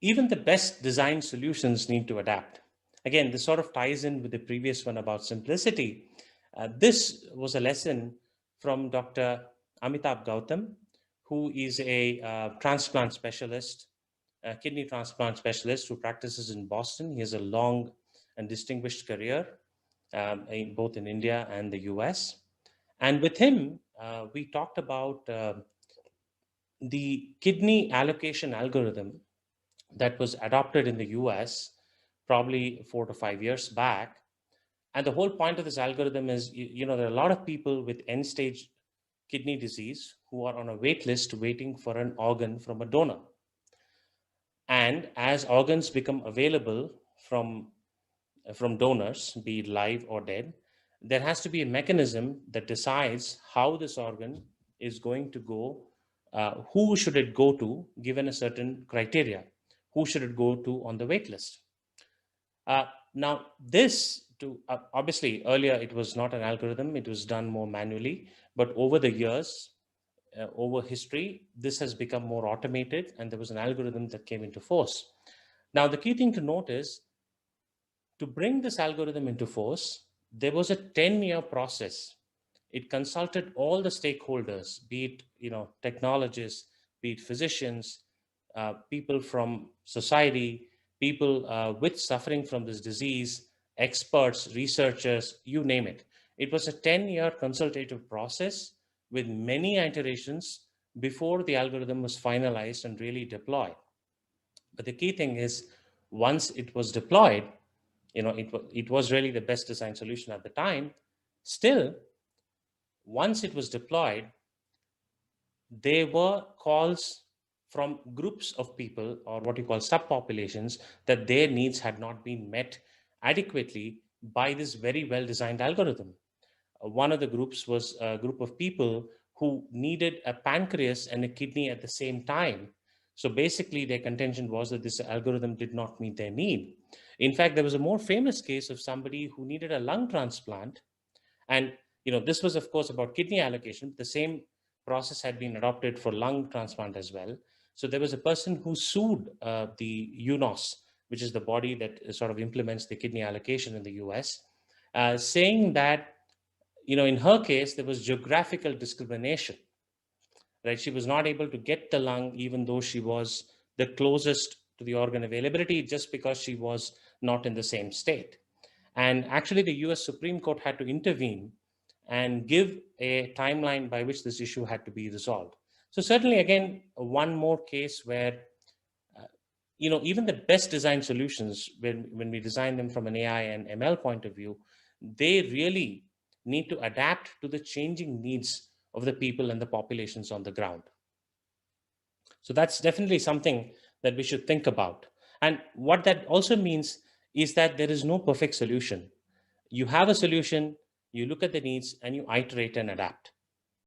even the best design solutions need to adapt. Again, this sort of ties in with the previous one about simplicity. This was a lesson from Dr. Amitabh Gautam, who is a transplant specialist, a kidney transplant specialist who practices in Boston. He has a long and distinguished career, both in India and the US. And with him, we talked about the kidney allocation algorithm that was adopted in the US probably 4 to 5 years back. And the whole point of this algorithm is, there are a lot of people with end stage kidney disease who are on a wait list waiting for an organ from a donor. And as organs become available from donors, be it live or dead, there has to be a mechanism that decides how this organ is going to go, who should it go to, given a certain criteria, who should it go to on the wait list. Now, obviously, earlier it was not an algorithm, it was done more manually, but over the years, over history, this has become more automated, and there was an algorithm that came into force. Now, the key thing to note is, to bring this algorithm into force, there was a 10-year process. It consulted all the stakeholders, be it technologists, be it physicians, people from society, people with suffering from this disease, experts, researchers, you name it. It was a 10-year consultative process with many iterations before the algorithm was finalized and really deployed. But the key thing is, once it was deployed, it was really the best design solution at the time. Still, once it was deployed, there were calls from groups of people, or what you call subpopulations, that their needs had not been met adequately by this very well designed algorithm. One of the groups was a group of people who needed a pancreas and a kidney at the same time. So basically, their contention was that this algorithm did not meet their need. In fact, there was a more famous case of somebody who needed a lung transplant. And this was, of course, about kidney allocation. The same process had been adopted for lung transplant as well. So there was a person who sued the UNOS, which is the body that sort of implements the kidney allocation in the US, saying that in her case, there was geographical discrimination, right? She was not able to get the lung, even though she was the closest to the organ availability, just because she was not in the same state. And actually, the US Supreme Court had to intervene and give a timeline by which this issue had to be resolved. So certainly, again, one more case where even the best design solutions, when we design them from an AI and ML point of view, they really need to adapt to the changing needs of the people and the populations on the ground. So that's definitely something that we should think about. And what that also means is that there is no perfect solution. You have a solution, you look at the needs, and you iterate and adapt.